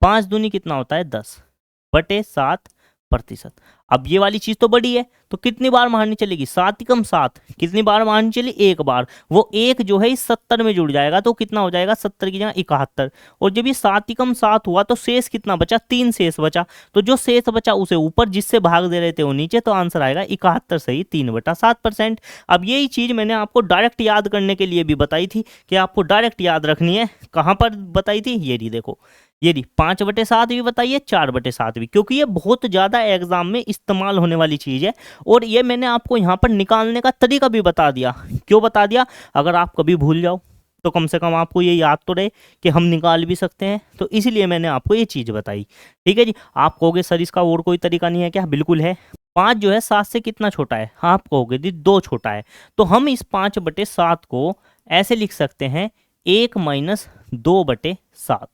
5 दूनी कितना होता है, 10/7%। अब ये वाली चीज तो बड़ी है, तो कितनी बार मारनी चलेगी, 7 कम 7, कितनी बार मारनी चली, एक बार। वो एक जो है इस 70 में जुड़ जाएगा तो कितना हो जाएगा, 70 की जगह 71। और जब ये 7 कम 7 हुआ तो शेष कितना बचा, 3 शेष बचा। तो जो शेष बचा उसे ऊपर, जिससे भाग दे रहे थे वो नीचे, तो आंसर आएगा 71 सही 3/7%। अब यही चीज मैंने आपको डायरेक्ट याद करने के लिए भी बताई थी कि आपको डायरेक्ट याद रखनी है। कहां पर बताई थी, ये रही देखो, ये रही 5/7 भी बताइए, 4/7 भी, क्योंकि ये बहुत ज्यादा एग्जाम में इस्तेमाल होने वाली चीज है। और ये मैंने आपको यहाँ पर निकालने का तरीका भी बता दिया। क्यों बता दिया, अगर आप कभी भूल जाओ तो कम से कम आपको ये याद तो रहे कि हम निकाल भी सकते हैं। तो इसलिए मैंने आपको ये चीज बताई। ठीक है जी। आप कहोगे सर इसका और कोई तरीका नहीं है क्या, बिल्कुल है। 5 जो है 7 से कितना छोटा है, आप कहोगे जी 2 छोटा है। तो हम इस 5/7 को ऐसे लिख सकते हैं, 1 - 2/7।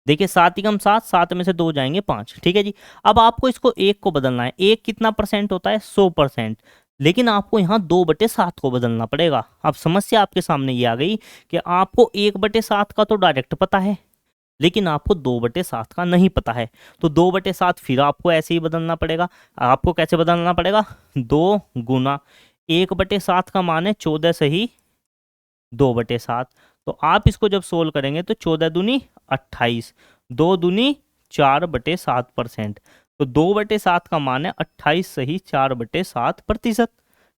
देखिए, 7 कम 7, 7 में से 2 जाएंगे 5। ठीक है जी। अब आपको इसको 1 को बदलना है। 1 कितना परसेंट होता है, 100%। लेकिन आपको यहाँ 2/7 को बदलना पड़ेगा। अब समस्या आपके सामने ये आ गई कि आपको 1/7 का तो डायरेक्ट पता है, लेकिन आपको 2/7 का नहीं पता है। तो 2/7 फिर आपको ऐसे ही बदलना पड़ेगा। आपको कैसे बदलना पड़ेगा, 2 गुना 1/7 का मान है 14 सही 2/7। तो आप इसको जब सोल्व करेंगे तो 14 दूनी 28, 2 दूनी 4/7%। तो 2/7 का मान है 28 सही 4/7%।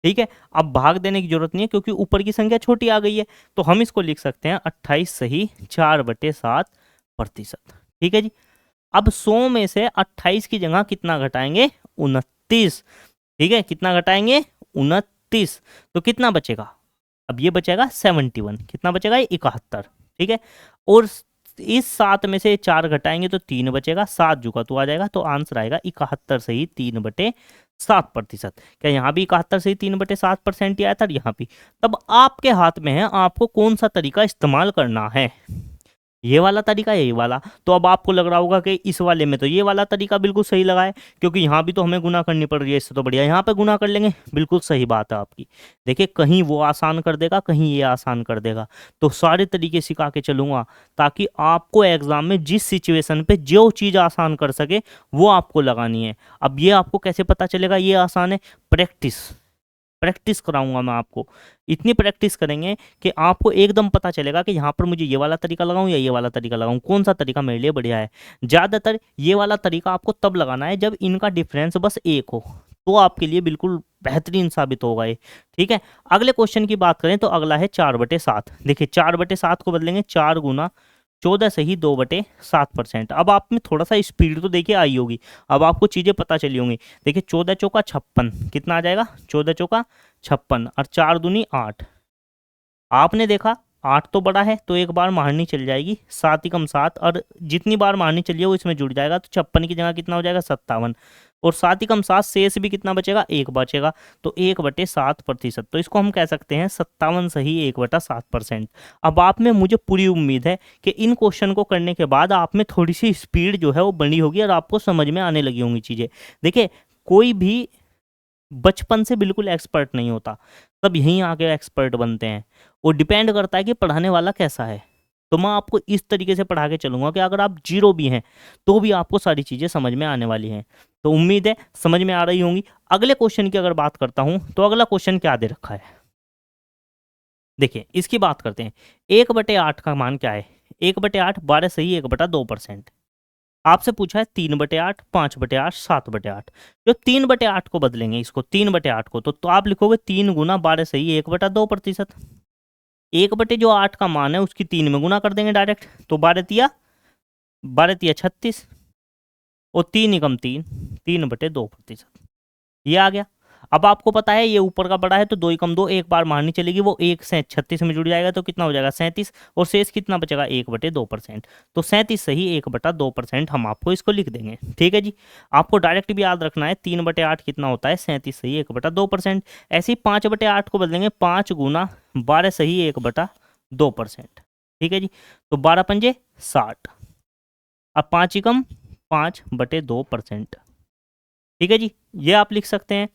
ठीक है। अब भाग देने की जरूरत नहीं है क्योंकि ऊपर की संख्या छोटी आ गई है। तो हम इसको लिख सकते हैं 28 सही 4/7%। ठीक है जी। अब 100 में से 28 की जगह कितना घटाएंगे, 29। ठीक है, कितना घटाएंगे, 29। तो कितना बचेगा, अब ये बचेगा 71, कितना बचेगा, 71। ठीक है। और इस 7 में से 4 घटाएंगे तो 3 बचेगा, 7 जुगा तो आ जाएगा। तो आंसर आएगा 71 सही 3/7%। क्या यहाँ भी 71 सही 3/7% ही आया था, यहाँ भी। तब आपके हाथ में है, आपको कौन सा तरीका इस्तेमाल करना है, ये वाला तरीका है, ये वाला। तो अब आपको लग रहा होगा कि इस वाले में तो ये वाला तरीका बिल्कुल सही लगा है, क्योंकि यहाँ भी तो हमें गुना करनी पड़ रही है, इससे तो बढ़िया यहाँ पे गुना कर लेंगे। बिल्कुल सही बात है आपकी। देखिए, कहीं वो आसान कर देगा, कहीं ये आसान कर देगा। तो सारे तरीके सिखा के चलूंगा ताकि आपको एग्जाम में जिस सिचुएशन पे जो चीज़ आसान कर सके वो आपको लगानी है। अब ये आपको कैसे पता चलेगा ये आसान है, प्रैक्टिस प्रैक्टिस कराऊंगा मैं आपको। इतनी प्रैक्टिस करेंगे कि आपको एकदम पता चलेगा कि यहाँ पर मुझे ये वाला तरीका लगाऊं या ये वाला तरीका लगाऊं, कौन सा तरीका मेरे लिए बढ़िया है। ज़्यादातर ये वाला तरीका आपको तब लगाना है जब इनका डिफरेंस बस 1 हो, तो आपके लिए बिल्कुल बेहतरीन साबित होगा ये। ठीक है। अगले क्वेश्चन की बात करें तो अगला है 4/7। देखिए, 4/7 को बदलेंगे 4 गुना 14 सही 2/7%। अब आप में थोड़ा सा स्पीड तो देखिए आई होगी, अब आपको चीज़ें पता चली होंगी। देखिए, 14 चौका 56, कितना आ जाएगा, 14 चौका 56 और 4 दूनी 8। आपने देखा 8 तो बड़ा है तो एक बार मारनी चल जाएगी, 7 कम 7, और जितनी बार मारनी चलिए वो इसमें जुड़ जाएगा। तो 56 की जगह कितना हो जाएगा, 57। और 7 ही कम 7, शेष भी कितना बचेगा, 1 बचेगा, तो 1/7%। तो इसको हम कह सकते हैं 57 सही 1/7%। अब आप में मुझे पूरी उम्मीद है कि इन क्वेश्चन को करने के बाद आप में थोड़ी सी स्पीड जो है वो बनी होगी और आपको समझ में आने लगी होंगी चीज़ें। देखिए, कोई भी बचपन से बिल्कुल एक्सपर्ट नहीं होता, सब यहीं आके एक्सपर्ट बनते हैं। वो डिपेंड करता है कि पढ़ाने वाला कैसा है। तो मैं आपको इस तरीके से पढ़ा के चलूंगा कि अगर आप जीरो भी हैं तो भी आपको सारी चीज़ें समझ में आने वाली हैं। तो उम्मीद है समझ में आ रही होंगी। अगले क्वेश्चन की अगर बात करता हूं तो अगला क्वेश्चन क्या दे रखा है, देखिए इसकी बात करते हैं। 1/8 का मान क्या है, 1/8 12 सही 1/2%। आपसे पूछा है 3/8, 5/8, 7/8। जो 3/8 को बदलेंगे, इसको 3/8 को, तो आप लिखोगे 3 गुना 12 सही 1/2%। 1/8 का मान है उसकी 3 में गुना कर देंगे डायरेक्ट, तो 12 तिया 36 और 3 एकम 3, 3/2%। ये आ गया। अब आपको पता है ये ऊपर का बड़ा है तो 2 एकम 2 एक बार मारनी चलेगी, वो 1 से 36 में जुड़ जाएगा तो कितना हो जाएगा 37, और शेष कितना बचेगा 1/2%। तो 37 सही 1/2% हम आपको इसको लिख देंगे। ठीक है जी, आपको डायरेक्ट भी याद रखना है 3/8 कितना होता है 37 सही 1/2%। ऐसे ही 5/8 को बदलेंगे, 5 गुना 12 सही 1/2%। ठीक है जी, तो 12 पंजे 60, अब 5 एकम 5/2%। ठीक है जी, ये आप लिख सकते हैं।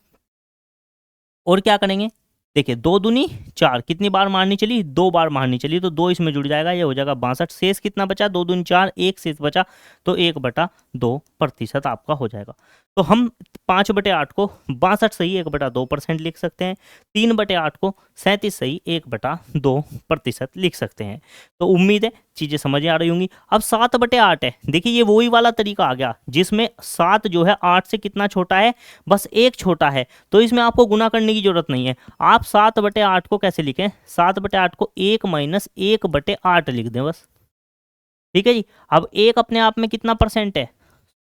और क्या करेंगे, देखिए 2 दूनी 4, कितनी बार मारनी चली, 2 बार मारनी चली, तो 2 इसमें जुड़ जाएगा, ये हो जाएगा 62। शेष कितना बचा, 2 दूनी 4, 1 शेष बचा, तो 1/2% आपका हो जाएगा। तो हम 5/8 को 62 सही 1/2% लिख सकते हैं, 3/8 को 37 सही 1/2% लिख सकते हैं। तो उम्मीद है चीज़ें समझ में आ रही होंगी। अब 7/8 है, देखिए ये वही वाला तरीका आ गया जिसमें 7 जो है 8 से कितना छोटा है, बस 1 छोटा है, तो इसमें आपको गुना करने की जरूरत नहीं है। आप 7/8 को कैसे लिखें, 7/8 को 1 माइनस 1/8 लिख दें बस। ठीक है जी, अब 1 अपने आप में कितना परसेंट है,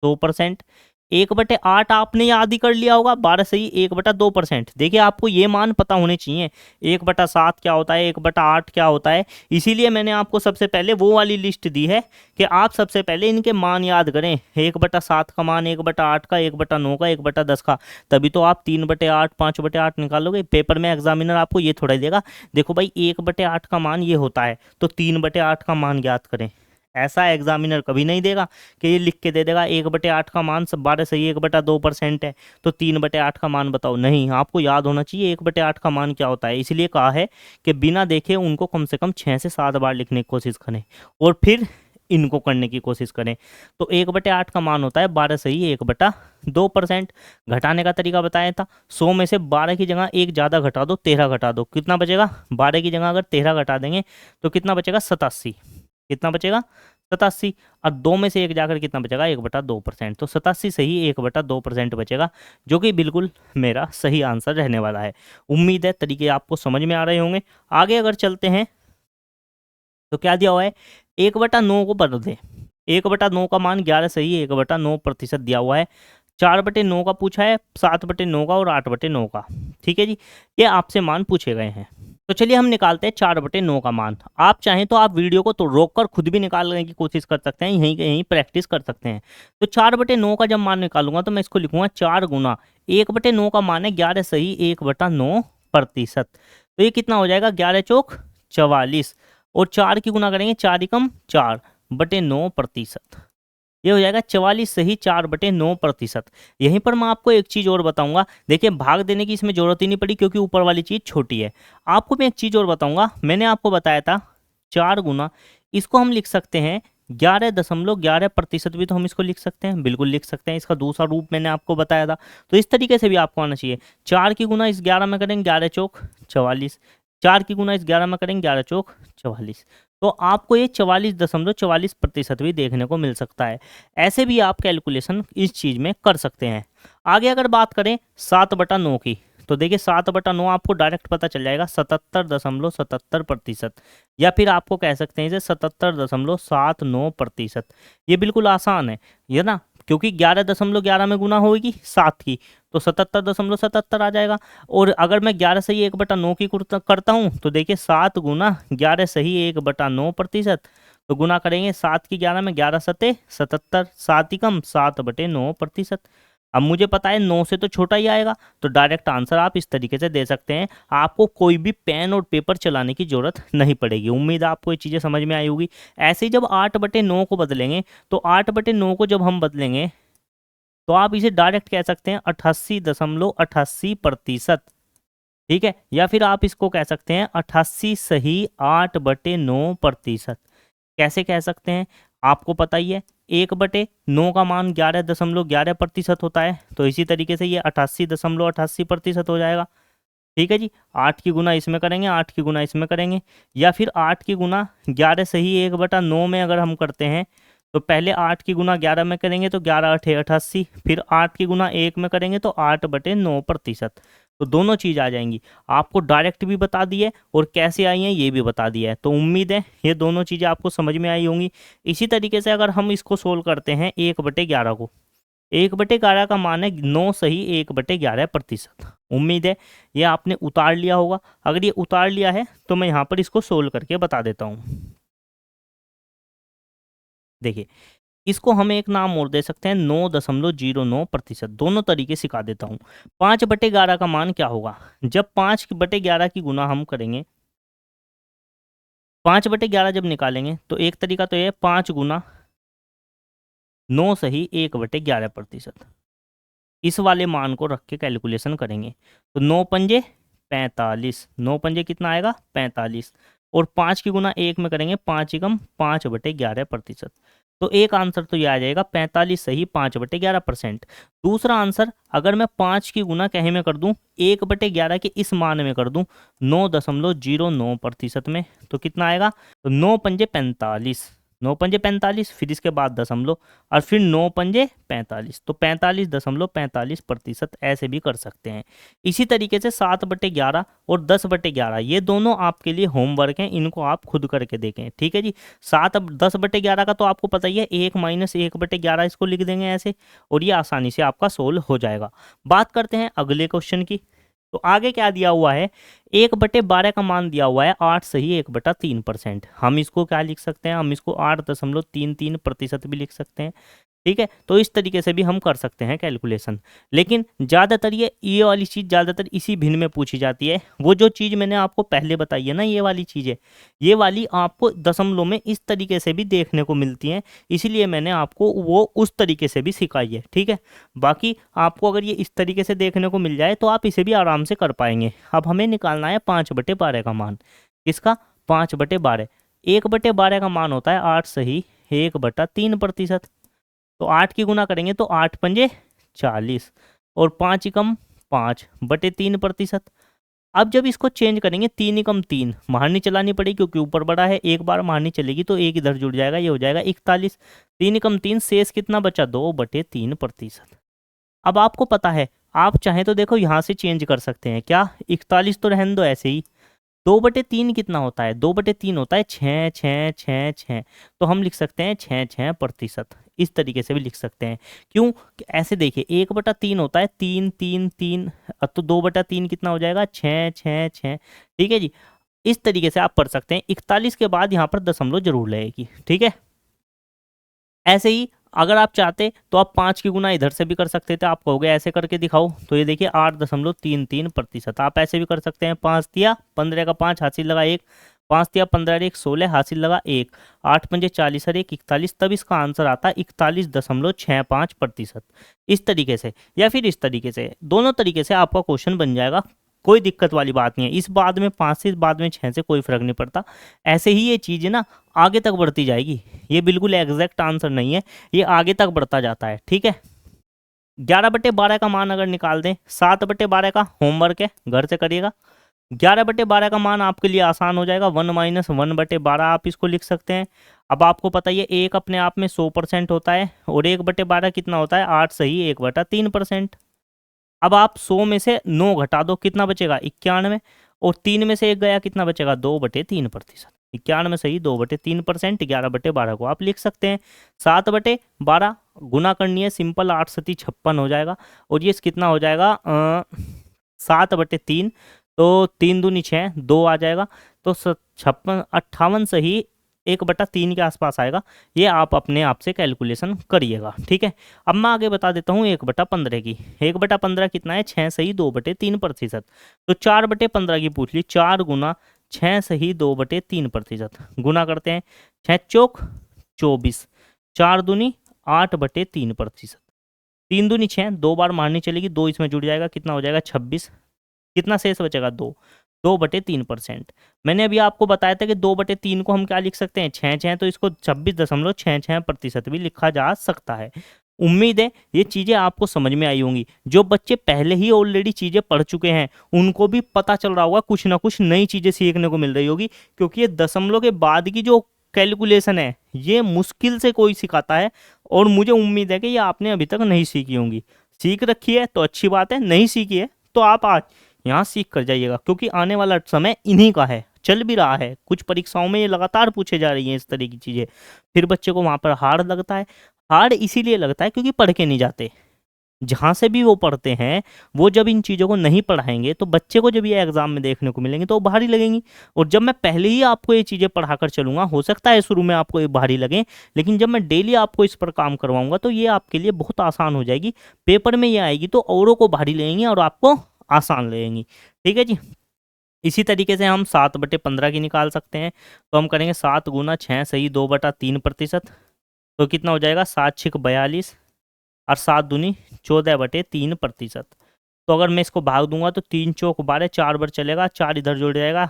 100%। 1/8 आपने याद ही कर लिया होगा, 12 सही 1/2%। देखिए आपको ये मान पता होने चाहिए, 1/7 क्या होता है, 1/8 क्या होता है। इसीलिए मैंने आपको सबसे पहले वो वाली लिस्ट दी है कि आप सबसे पहले इनके मान याद करें। 1/7 का मान, 1/8 का, 1/9 का, 1/10 का, तभी तो आप 3/8, 5/8 निकालोगे। पेपर में एग्जामिनर आपको ये थोड़ा ही देगा, देखो भाई 1/8 का मान ये होता है तो 3/8 का मान ज्ञात करें। ऐसा एग्जामिनर कभी नहीं देगा कि ये लिख के दे देगा 1/8 का मान सब 12 सही 1/2% है तो 3/8 का मान बताओ। नहीं, आपको याद होना चाहिए 1/8 का मान क्या होता है। इसलिए कहा है कि बिना देखे उनको कम से कम 6 से 7 बार लिखने की कोशिश करें और फिर इनको करने की कोशिश करें। तो 1/8 का मान होता है 12 सही 1/2%। घटाने का तरीका बताया था, 100 में से 12 की जगह 1 ज़्यादा घटा दो, 13 घटा दो, कितना बचेगा, 12 की जगह अगर 13 घटा देंगे तो कितना बचेगा 87, कितना बचेगा 87, और 2 में से 1 जाकर कितना बचेगा 1/2%। तो 87 सही 1/2% बचेगा, जो कि बिल्कुल मेरा सही आंसर रहने वाला है। उम्मीद है तरीके आपको समझ में आ रहे होंगे। आगे अगर चलते हैं तो क्या दिया हुआ है, 1/9 को बदल दें। 1/9 का मान 11 सही 1/9% दिया हुआ है। 4/9 का पूछा है, 7/9 का और 8/9 का। ठीक है जी, ये आपसे मान पूछे गए हैं। तो चलिए हम निकालते हैं 4/9 का मान। आप चाहें तो आप वीडियो को तो रोक कर खुद भी निकालने की कोशिश कर सकते हैं, यहीं यहीं प्रैक्टिस कर सकते हैं। तो 4/9 का जब मान निकालूंगा तो मैं इसको लिखूंगा 4 गुना 1/9 का मान है 11 सही 1/9%। तो ये कितना हो जाएगा, 11 चौक 44, और 4 की गुना करेंगे 4 एकम 4/9%। ये हो जाएगा 44 सही 4/9%। यहीं पर मैं आपको एक चीज़ और बताऊंगा, देखिए भाग देने की इसमें जरूरत ही नहीं पड़ी क्योंकि ऊपर वाली चीज़ छोटी है। आपको मैं एक चीज़ और बताऊंगा, मैंने आपको बताया था 4 गुना, इसको हम लिख सकते हैं 11.11% भी तो हम इसको लिख सकते हैं, बिल्कुल लिख सकते हैं। इसका दूसरा रूप मैंने आपको बताया था, तो इस तरीके से भी आपको आना चाहिए। 4 की गुना इस 11 में करेंगे 11 चौक 44, 4 की गुना इस 11 में करेंगे 11 चौक 44, तो आपको ये 44.44% भी देखने को मिल सकता है। ऐसे भी आप कैलकुलेशन इस चीज़ में कर सकते हैं। आगे अगर बात करें 7/9 की, तो देखिए 7/9 आपको डायरेक्ट पता चल जाएगा 77.77%, या फिर आपको कह सकते हैं इसे 77.79%। ये बिल्कुल आसान है ये ना, क्योंकि 11.11 में गुना होगी 7 की तो 77.77 आ जाएगा। और अगर मैं 11 सही 1/9 की करता हूँ तो देखिए 7 गुना 11 सही 1/9%, तो गुना करेंगे 7 की 11 में 11 सते 77, 7 ही कम 7/9%। अब मुझे पता है 9 से तो छोटा ही आएगा, तो डायरेक्ट आंसर आप इस तरीके से दे सकते हैं। आपको कोई भी पेन और पेपर चलाने की जरूरत नहीं पड़ेगी। उम्मीद है आपको ये चीज़ें समझ में आई होगी। ऐसे ही जब 8/9 को बदलेंगे, तो 8/9 को जब हम बदलेंगे तो आप इसे डायरेक्ट कह सकते हैं 88.88%। ठीक है, या फिर आप इसको कह सकते हैं 88 सही 8/9%। कैसे कह सकते हैं, आपको पता ही है 1/9 का मान 11.11% होता है, तो इसी तरीके से ये 88.88% हो जाएगा। ठीक है जी, 8 की गुना इसमें करेंगे, 8 की गुना इसमें करेंगे, या फिर 8 की गुना 11 सही 1/9 में अगर हम करते हैं, तो पहले 8 की गुना 11 में करेंगे तो 11×8 = 88, फिर 8 की गुना 1 में करेंगे तो 8/9%। तो दोनों चीज़ आ जाएंगी। आपको डायरेक्ट भी बता दी है और कैसे आई हैं ये भी बता दिया है, तो उम्मीद है ये दोनों चीज़ें आपको समझ में आई होंगी। इसी तरीके से अगर हम इसको सोल्व करते हैं 1/11 को, 1/11 का मान है 9 सही 1/11%। उम्मीद है ये आपने उतार लिया होगा। अगर ये उतार लिया है तो मैं यहाँ पर इसको सोल्व करके बता देता हूँ। देखिए, इसको हम एक नाम और दे सकते हैं 9.09%। दोनों तरीके सिखा देता हूँ। 5/11 का मान क्या होगा, जब 5/11 की गुना हम करेंगे, 5/11 जब निकालेंगे तो एक तरीका तो ये 5 गुना 9 सही 1/11%। इस वाले मान को रख के कैलकुलेशन करेंगे तो 9×5 = 45, 9×5 कितना आएगा 45, और 5 की गुना 1 में करेंगे 5 × 5/11%। तो एक आंसर तो ये आ जाएगा 45 सही 5/11%। दूसरा आंसर अगर मैं 5 की गुना कहे में कर दूं 1/11 के इस मान में कर दूं 9.09% में, तो कितना आएगा, तो 9×5 = 45, 9×5 = 45, फिर इसके बाद दशमलव और फिर 9×5 = 45, तो 45.45% ऐसे भी कर सकते हैं। इसी तरीके से 7/11 और 10/11 ये दोनों आपके लिए होमवर्क हैं, इनको आप खुद करके देखें। ठीक है जी, 10/11 का तो आपको पता ही है, 1 - 1/11 इसको लिख देंगे ऐसे, और ये आसानी से आपका सोल्व हो जाएगा। बात करते हैं अगले क्वेश्चन की। तो आगे क्या दिया हुआ है, 1/12 का मान दिया हुआ है 8 सही 1/3%। हम इसको क्या लिख सकते हैं, हम इसको 8.33% भी लिख सकते हैं। ठीक है, तो इस तरीके से भी हम कर सकते हैं कैलकुलेशन। लेकिन ज़्यादातर ये वाली चीज़ ज़्यादातर इसी भिन्न में पूछी जाती है। वो जो चीज़ मैंने आपको पहले बताई है ना, ये वाली चीज़ें, ये वाली आपको दशमलव में इस तरीके से भी देखने को मिलती हैं, इसीलिए मैंने आपको वो उस तरीके से भी सिखाई है। ठीक है, बाकी आपको अगर ये इस तरीके से देखने को मिल जाए तो आप इसे भी आराम से कर पाएंगे। अब हमें निकालना है 5/12 का मान। इसका 5/12, 1/12 का मान होता है 8 सही 1/3%। तो 8 की गुना करेंगे तो 8×5 = 40, और 5 × 5/3%। अब जब इसको चेंज करेंगे 3 × 3 महारनी चलानी पड़ेगी क्योंकि ऊपर बड़ा है, एक बार महारनी चलेगी तो एक इधर जुड़ जाएगा, ये हो जाएगा 41। 3 × 3 शेष कितना बचा, 2/3%। अब आपको पता है, आप चाहें तो देखो यहाँ से चेंज कर सकते हैं, क्या 41 तो रहने दो ऐसे ही, 2/3 कितना होता है, 2/3 होता है 6, 6, 6, 6, तो हम लिख सकते हैं 6%। इस तरीके से भी लिख सकते हैं। क्यों, ऐसे देखिए 1/3 होता है 3, 3, 3, तो 2/3 कितना हो जाएगा 6, 6, 6। ठीक है जी, इस तरीके से आप पढ़ सकते हैं। 41 के बाद यहाँ पर दशमलव जरूर लगेगी। ठीक है, ऐसे ही अगर आप चाहते तो आप 5 की गुना इधर से भी कर सकते थे, आप कहोगे ऐसे करके दिखाओ, तो ये देखिए 8.33%। आप ऐसे भी कर सकते हैं, 5 दिया 15 का 5 हासिल लगा 1, 5 दिया 15 1 16 हासिल लगा 1, 8×5 = 40 और 1 41, तब इसका आंसर आता है 41.65%। इस तरीके से या फिर इस तरीके से, दोनों तरीके से आपका क्वेश्चन बन जाएगा। कोई दिक्कत वाली बात नहीं है। इस बाद में 5 से, इस बाद में 6 से कोई फर्क नहीं पड़ता। ऐसे ही ये चीज़ ना आगे तक बढ़ती जाएगी। ये बिल्कुल एग्जैक्ट आंसर नहीं है, ये आगे तक बढ़ता जाता है। ठीक है, 11/12 का मान अगर निकाल दें, 7/12 का होमवर्क है, घर से करिएगा। 11/12 का मान आपके लिए आसान हो जाएगा, 1 - 1/12 आप इसको लिख सकते हैं। अब आपको पता ही है एक अपने आप में 100% होता है, और 1/12 कितना होता है 8 सही 1/3%। अब आप 100 में से 9 घटा दो, कितना बचेगा 91, और 3 में से 1 गया, कितना बचेगा 2/3%। 91 सही 2/3%। 11/12 को आप लिख सकते हैं 7/12, गुना करनी है सिंपल, 8 सती 56 हो जाएगा, और ये कितना हो जाएगा 7/3, तो 3 दूनी 6, 2 आ जाएगा, तो 56 58 सही 1/3 के आसपास आएगा। ये आप अपने आप से कैलकुलेशन करिएगा, ठीक है। अब मैं आगे बता देता हूँ 1/15 की। 1/15 कितना है? 6 सही 2/3%। तो 4/15 की पूछ ली, 4 गुना 6 सही 2/3%। गुना करते हैं, 6 चौक 24, 4 दूनी 8/3%। 3 दूनी 6, 2 बार मारनी चलेगी, 2 इसमें जुड़ जाएगा, कितना हो जाएगा? 26। कितना शेष बचेगा? 2। 2/3%। मैंने अभी आपको बताया था कि 2/3 को हम क्या लिख सकते हैं? 6 तो इसको 26.66% भी लिखा जा सकता है। उम्मीद है ये चीज़ें आपको समझ में आई होंगी। जो बच्चे पहले ही ऑलरेडी चीज़ें पढ़ चुके हैं उनको भी पता चल रहा होगा, कुछ ना कुछ नई चीज़ें सीखने को मिल रही होगी, क्योंकि ये दशमलव के बाद की जो कैलकुलेशन है ये मुश्किल से कोई सिखाता है, और मुझे उम्मीद है कि ये आपने अभी तक नहीं सीखी होंगी। सीख रखी है तो अच्छी बात है, नहीं सीखी है तो आप आज यहाँ सीख कर जाइएगा, क्योंकि आने वाला समय इन्हीं का है, चल भी रहा है। कुछ परीक्षाओं में ये लगातार पूछे जा रही हैं इस तरह की चीज़ें, फिर बच्चे को वहाँ पर हार्ड लगता है। हार्ड इसीलिए लगता है क्योंकि पढ़ के नहीं जाते। जहाँ से भी वो पढ़ते हैं, वो जब इन चीज़ों को नहीं पढ़ाएंगे तो बच्चे को जब ये एग्जाम में देखने को मिलेंगे तो वो भारी लगेंगी। और जब मैं पहले ही आपको ये चीज़ें पढ़ाकर चलूँगा, हो सकता है शुरू में आपको ये भारी लगे, लेकिन जब मैं डेली आपको इस पर काम करवाऊँगा तो ये आपके लिए बहुत आसान हो जाएगी। पेपर में ये आएगी तो औरों को भारी लगेंगी और आपको आसान लगेंगी, ठीक है जी। इसी तरीके से हम 7/15 की निकाल सकते हैं। तो हम करेंगे 7 गुना 6 सही 2/3%। तो कितना हो जाएगा? 7 6 42 और 7 दूनी 14/3%। तो अगर मैं इसको भाग दूंगा तो 3 चौक 12, 4 बार चलेगा, 4 इधर जुड़ जाएगा,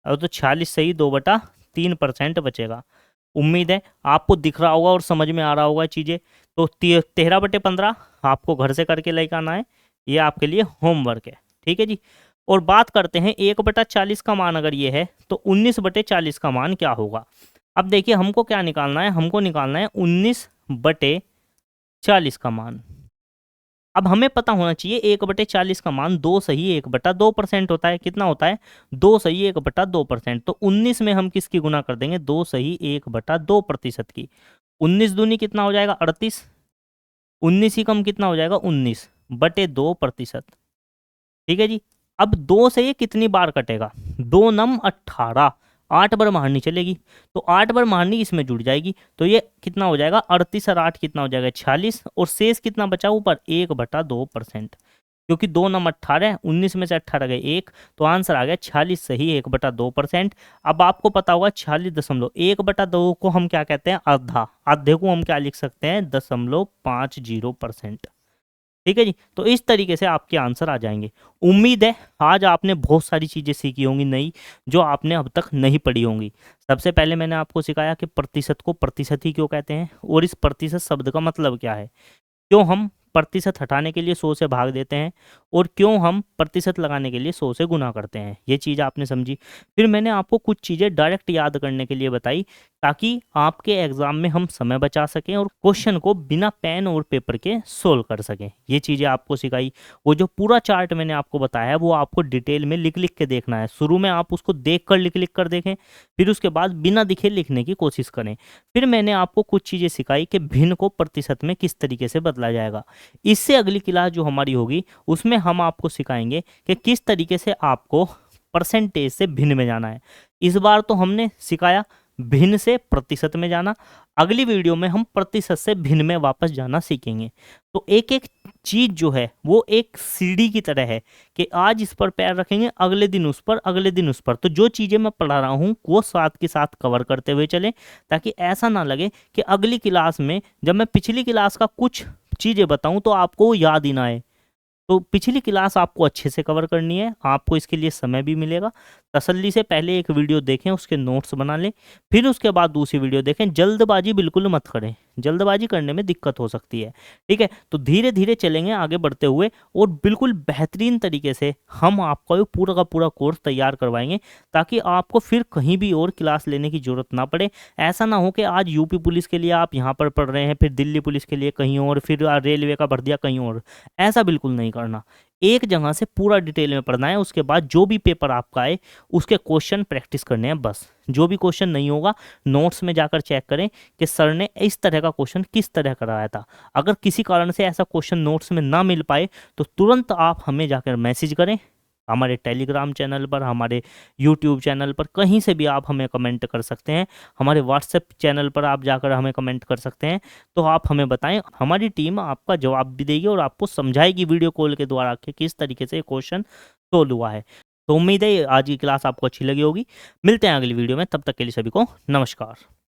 और तो 46 सही 2/3% बचेगा। उम्मीद है आपको दिख रहा होगा और समझ में आ रहा होगा चीज़ें। तो 13/15 आपको घर से करके लेकर आना है, ये आपके लिए होमवर्क है, ठीक है जी। और बात करते हैं 1/40 का मान अगर ये है तो 19/40 का मान क्या होगा। अब देखिए हमको क्या निकालना है, हमको निकालना है 19/40 का मान। अब हमें पता होना चाहिए 1/40 का मान 2 सही 1/2% होता है। कितना होता है? 2 सही 1/2%। तो 19 में हम किसकी गुना कर देंगे? 2 सही 1/2% की। 19 दूनी कितना हो जाएगा? 38। 19 ही कम कितना हो जाएगा? 19/2%। ठीक है जी। अब 2 से ये कितनी बार कटेगा? 2 नम 18, 8 बार मारनी चलेगी, तो 8 बार मारनी इसमें जुड़ जाएगी, तो ये कितना हो जाएगा? 38 और 8 कितना हो जाएगा? 46। और शेष कितना बचा ऊपर? 1/2%। क्योंकि 2 नम 18, 19 में से 18 गए 1, तो आंसर आ गया 46 सही 1/2%। अब आपको पता होगा 46.1/2 को हम क्या कहते हैं? आधा। आधे को हम क्या लिख सकते हैं? 0.50%। ठीक है जी। तो इस तरीके से आपके आंसर आ जाएंगे। उम्मीद है आज आपने बहुत सारी चीज़ें सीखी होंगी नई, जो आपने अब तक नहीं पढ़ी होंगी। सबसे पहले मैंने आपको सिखाया कि प्रतिशत को प्रतिशत ही क्यों कहते हैं, और इस प्रतिशत शब्द का मतलब क्या है, क्यों हम प्रतिशत हटाने के लिए 100 से भाग देते हैं, और क्यों हम प्रतिशत लगाने के लिए 100 से गुना करते हैं। ये चीज़ आपने समझी। फिर मैंने आपको कुछ चीज़ें डायरेक्ट याद करने के लिए बताई, ताकि आपके एग्जाम में हम समय बचा सकें और क्वेश्चन को बिना पेन और पेपर के सोल्व कर सकें। ये चीज़ें आपको सिखाई। वो जो पूरा चार्ट मैंने आपको बताया है वो आपको डिटेल में लिख लिख के देखना है। शुरू में आप उसको देख कर लिख लिख कर देखें, फिर उसके बाद बिना दिखे लिखने की कोशिश करें। फिर मैंने आपको कुछ चीज़ें सिखाई कि भिन्न को प्रतिशत में किस तरीके से बदला जाएगा। इससे अगली क्लास जो हमारी होगी उसमें हम आपको सिखाएंगे कि किस तरीके से आपको परसेंटेज से भिन्न में जाना है। इस बार तो हमने सिखाया भिन्न से प्रतिशत में जाना, अगली वीडियो में हम प्रतिशत से भिन्न में वापस जाना सीखेंगे। तो एक एक चीज जो है वो एक सीढ़ी की तरह है कि आज इस पर पैर रखेंगे, अगले दिन उस पर, अगले दिन उस पर। तो जो चीजें मैं पढ़ा रहा हूँ वो साथ के साथ कवर करते हुए चलें, ताकि ऐसा ना लगे कि अगली क्लास में जब मैं पिछली क्लास का कुछ चीजें बताऊं तो आपको वो याद ही ना आए। तो पिछली क्लास आपको अच्छे से कवर करनी है, आपको इसके लिए समय भी मिलेगा। तसल्ली से पहले एक वीडियो देखें, उसके नोट्स बना लें, फिर उसके बाद दूसरी वीडियो देखें। जल्दबाजी बिल्कुल मत करें, जल्दबाजी करने में दिक्कत हो सकती है। ठीक है, तो धीरे धीरे चलेंगे आगे बढ़ते हुए, और बिल्कुल बेहतरीन तरीके से हम आपका ये पूरा का पूरा कोर्स तैयार करवाएंगे, ताकि आपको फिर कहीं भी और क्लास लेने की जरूरत ना पड़े। ऐसा ना हो कि आज यूपी पुलिस के लिए आप यहाँ पर पढ़ रहे हैं, फिर दिल्ली पुलिस के लिए कहीं और, फिर रेलवे का भर दिया कहीं और। ऐसा बिल्कुल नहीं करना। एक जगह से पूरा डिटेल में पढ़ना है, उसके बाद जो भी पेपर आपका आए उसके क्वेश्चन प्रैक्टिस करने हैं बस। जो भी क्वेश्चन नहीं होगा नोट्स में जाकर चेक करें कि सर ने इस तरह का क्वेश्चन किस तरह कराया था। अगर किसी कारण से ऐसा क्वेश्चन नोट्स में ना मिल पाए तो तुरंत आप हमें जाकर मैसेज करें, हमारे टेलीग्राम चैनल पर, हमारे यूट्यूब चैनल पर, कहीं से भी आप हमें कमेंट कर सकते हैं। हमारे व्हाट्सएप चैनल पर आप जाकर हमें कमेंट कर सकते हैं। तो आप हमें बताएं, हमारी टीम आपका जवाब भी देगी और आपको समझाएगी वीडियो कॉल के द्वारा कि किस तरीके से क्वेश्चन सोल्व हुआ है। तो उम्मीद है आज की क्लास आपको अच्छी लगी होगी। मिलते हैं अगली वीडियो में, तब तक के लिए सभी को नमस्कार।